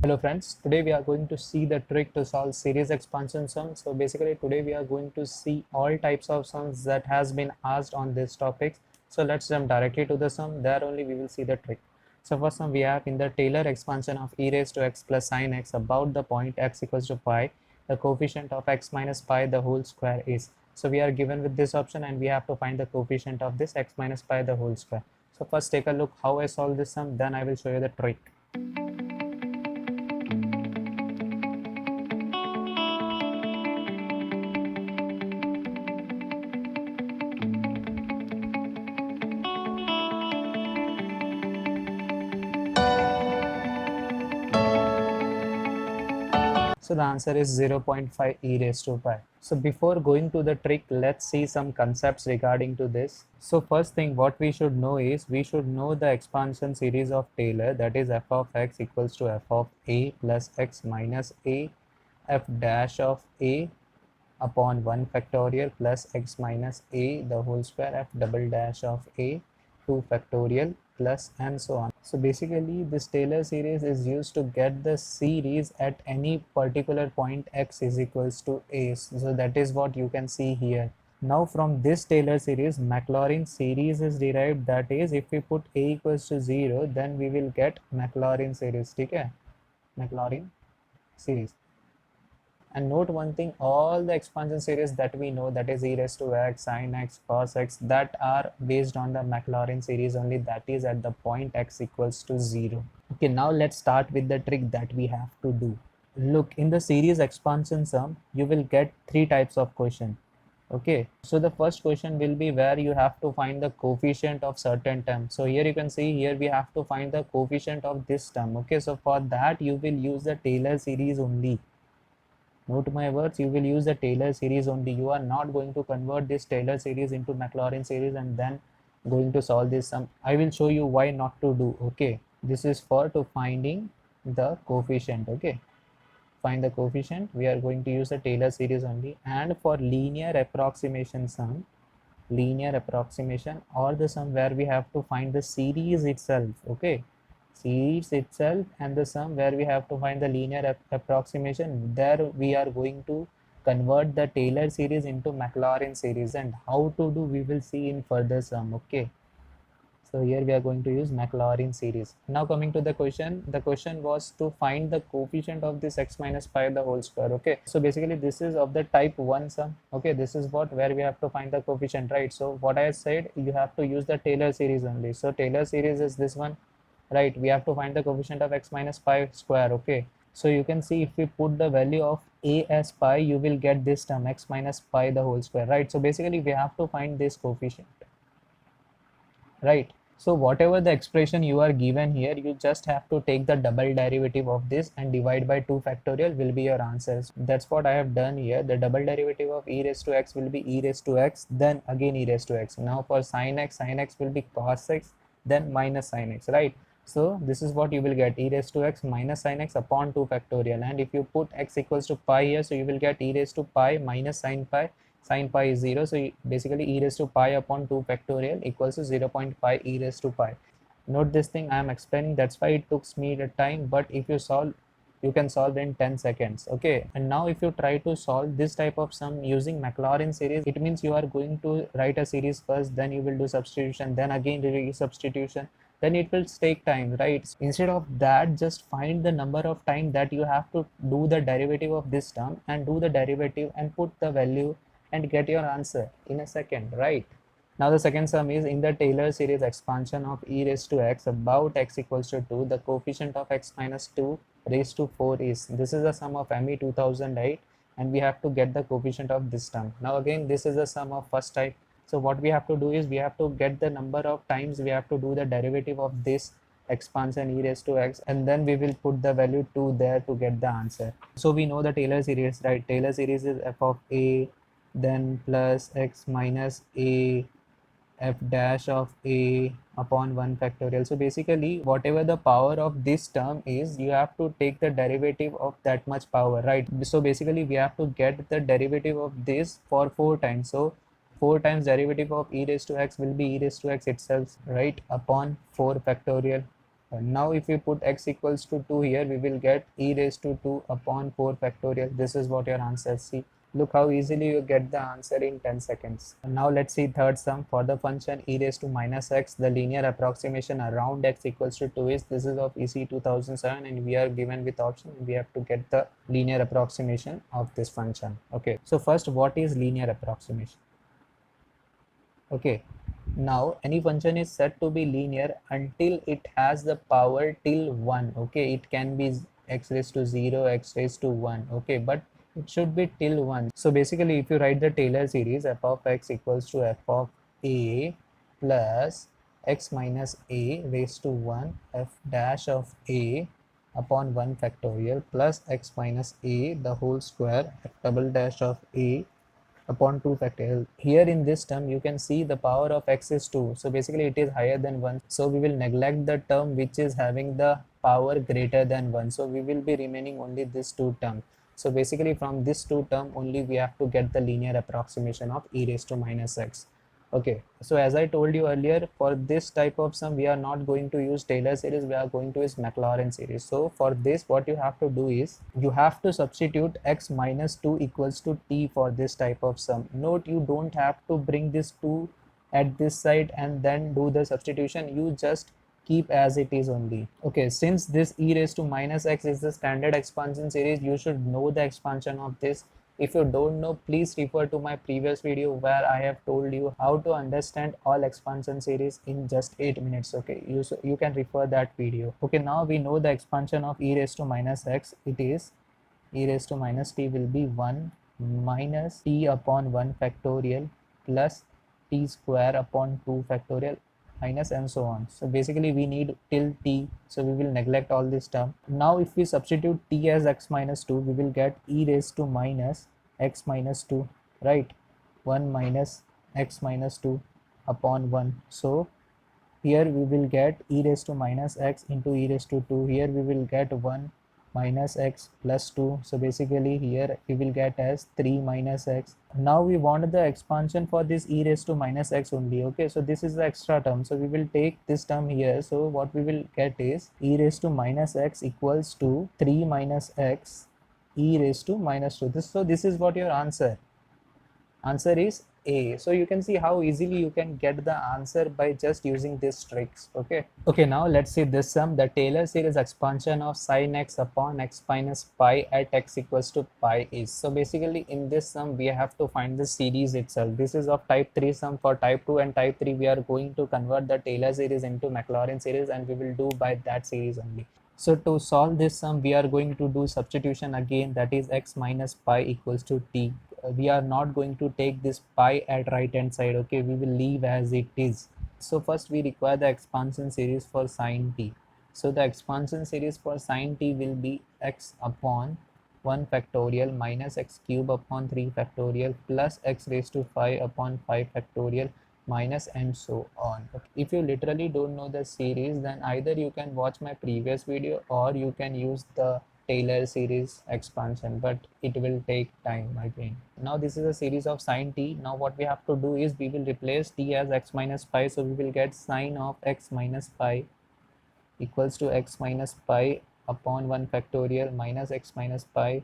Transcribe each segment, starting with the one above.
Hello friends, today we are going to see the trick to solve series expansion sums. So basically today we are going to see all types of sums that has been asked on this topic. So let's jump directly to the sum, there only we will see the trick. So first sum we have in the Taylor expansion of e raised to x plus sine x about the point x equals to pi, the coefficient of x minus pi the whole square is. So we are given with this option and we have to find the coefficient of this x minus pi the whole square. So first take a look how I solve this sum, then I will show you the trick. So the answer is 0.5 e raised to pi. So before going to the trick, let's see some concepts regarding to this. So first thing what we should know is we should know the expansion series of Taylor, that is f of x equals to f of a plus x minus a f dash of a upon 1 factorial plus x minus a the whole square f double dash of a 2 factorial plus and so on. So basically this Taylor series is used to get the series at any particular point x is equals to a. So that is what you can see here. Now from this Taylor series, Maclaurin series is derived, that is if we put a equals to 0 then we will get Maclaurin series. Okay? Maclaurin series. And note one thing, all the expansion series that we know, that is e raised to x, sin x, cos x, that are based on the Maclaurin series only, that is at the point x equals to 0. Okay, now let's start with the trick that we have to do. Look, in the series expansion sum, you will get three types of question. Okay, so the first question will be where you have to find the coefficient of certain term. So here you can see, here we have to find the coefficient of this term. Okay, so for that you will use the Taylor series only. Note my words, you will use the Taylor series only. You are not going to convert this Taylor series into Maclaurin series and then going to solve this sum. I will show you why not to do. Okay, this is for to finding the coefficient. Okay, find the coefficient, we are going to use the Taylor series only. And for linear approximation sum, linear approximation or the sum where we have to find the series itself. Okay, series itself and the sum where we have to find the linear approximation, there we are going to convert the Taylor series into Maclaurin series, and how to do we will see in further sum. Okay, so here we are going to use Maclaurin series. Now coming to the question was to find the coefficient of this x minus pi the whole square. Okay, so basically this is of the type 1 sum. Okay, this is what where we have to find the coefficient, right? So what I said, you have to use the Taylor series only. So Taylor series is this one, right? We have to find the coefficient of x minus pi square. Okay, so you can see if we put the value of a as pi, you will get this term x minus pi the whole square, right? So basically we have to find this coefficient, right? So whatever the expression you are given here, you just have to take the double derivative of this and divide by 2 factorial will be your answers. That's what I have done here. The double derivative of e raised to x will be e raised to x, then again e raised to x. Now for sin x will be cos x, then minus sin x, right? So this is what you will get, e raised to x minus sin x upon 2 factorial. And if you put x equals to pi here, so you will get e raised to pi minus sin pi. Sin pi is 0, so basically e raised to pi upon 2 factorial equals to 0.5 e raised to pi. Note this thing I am explaining, that's why it took me the time, but if you solve, you can solve in 10 seconds. Okay, and now if you try to solve this type of sum using Maclaurin series, it means you are going to write a series first, then you will do substitution, then again substitution, then it will take time, right? Instead of that, just find the number of time that you have to do the derivative of this term and do the derivative and put the value and get your answer in a second, right? Now the second sum is in the Taylor series expansion of e raised to x about x equals to 2, the coefficient of x minus 2 raised to 4 is. This is the sum of ME 2008 and we have to get the coefficient of this term. Now again this is the sum of first type. So what we have to do is we have to get the number of times we have to do the derivative of this expansion e raised to x, and then we will put the value 2 there to get the answer. So we know the Taylor series, right? Taylor series is f of a then plus x minus a f dash of a upon 1 factorial. So basically whatever the power of this term is, you have to take the derivative of that much power, right? So basically we have to get the derivative of this for 4 times. So 4 times derivative of e raised to x will be e raised to x itself, right, upon 4 factorial. Now if we put x equals to 2 here, we will get e raised to 2 upon 4 factorial. This is what your answer is. See, look how easily you get the answer in 10 seconds. Now let's see third sum. For the function e raised to minus x, the linear approximation around x equals to 2 is, this is of EC 2007 and we are given with option. We have to get the linear approximation of this function. Okay, so first, what is linear approximation? Okay, now any function is said to be linear until it has the power till 1. Okay, it can be x raised to 0, x raised to 1. Okay, but it should be till 1. So basically, if you write the Taylor series, f of x equals to f of a plus x minus a raised to 1 f dash of a upon 1 factorial plus x minus a the whole square f double dash of a upon 2 factorial. Here in this term, you can see the power of x is 2. So basically it is higher than 1. So we will neglect the term which is having the power greater than 1. So we will be remaining only this 2 term. So basically from this 2 term only we have to get the linear approximation of e raised to minus x. Okay, so as I told you earlier, for this type of sum, we are not going to use Taylor series, we are going to use Maclaurin series. So for this, what you have to do is, you have to substitute x minus 2 equals to t for this type of sum. Note, you don't have to bring this 2 at this side and then do the substitution, you just keep as it is only. Okay, since this e raised to minus x is the standard expansion series, you should know the expansion of this. If you don't know, please refer to my previous video where I have told you how to understand all expansion series in just 8 minutes. Okay, you can refer that video. Okay, now we know the expansion of e raised to minus x. It is e raised to minus t will be 1 minus t upon 1 factorial plus t square upon 2 factorial minus and so on. So basically we need till t, so we will neglect all this term. Now if we substitute t as x minus 2, we will get e raised to minus x minus 2, right? 1 minus x minus 2 upon 1. So here we will get e raised to minus x into e raised to 2. Here we will get 1 minus x plus 2. So basically here we will get as 3 minus x. Now we want the expansion for this e raised to minus x only. Okay, so this is the extra term. So we will take this term here. So what we will get is e raised to minus x equals to 3 minus x e raised to minus 2. So this is what your answer is A. So you can see how easily you can get the answer by just using these tricks. Okay, now let's see this sum. The Taylor series expansion of sin x upon x minus pi at x equals to pi is. So basically in this sum we have to find the series itself. This is of type 3 sum. For type 2 and type 3 we are going to convert the Taylor series into Maclaurin series and we will do by that series only. So to solve this sum, we are going to do substitution again, that is x minus pi equals to t. We are not going to take this pi at right hand side. Okay, we will leave as it is. So first we require the expansion series for sin t. So the expansion series for sin t will be x upon 1 factorial minus x cube upon 3 factorial plus x raised to 5 upon 5 factorial minus and so on. Okay. If you literally don't know the series, then either you can watch my previous video or you can use the Taylor series expansion, but it will take time again. Now this is a series of sine t. Now what we have to do is we will replace t as x minus pi, so we will get sine of x minus pi equals to x minus pi upon 1 factorial minus x minus pi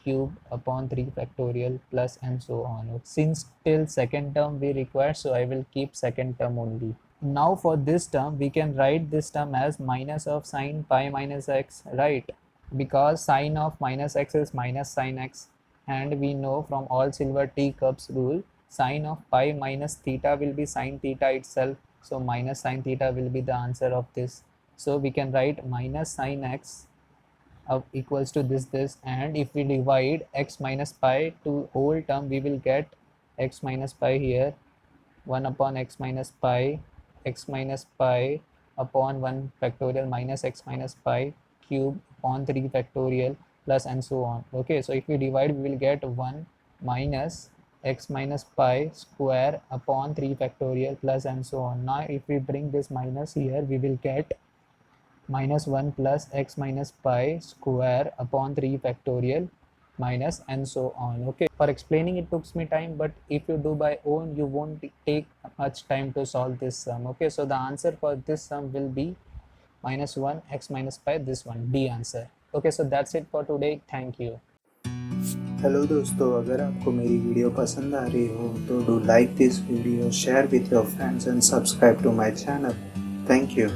cube upon 3 factorial plus and so on. Since till second term we require, so I will keep second term only. Now for this term we can write this term as minus of sine pi minus x, right? Because sine of minus x is minus sine x, and we know from all silver teacups rule sine of pi minus theta will be sine theta itself, so minus sine theta will be the answer of this. So we can write minus sine x equals to this, and if we divide x minus pi to whole term we will get x minus pi here 1 upon x minus pi upon 1 factorial minus x minus pi cube upon 3 factorial plus and so on. Okay, so if we divide we will get 1 minus x minus pi square upon 3 factorial plus and so on. Now if we bring this minus here we will get minus 1 plus x minus pi square upon 3 factorial minus and so on. Okay, for explaining it took me time, but if you do by own you won't take much time to solve this sum. Okay, so the answer for this sum will be minus 1 x minus pi, this one D answer. Okay, so that's it for today. Thank you. Hello दोस्तों, अगर आपको मेरी video पसंद आ रही हो तो do like this video, share with your friends and subscribe to my channel. Thank you.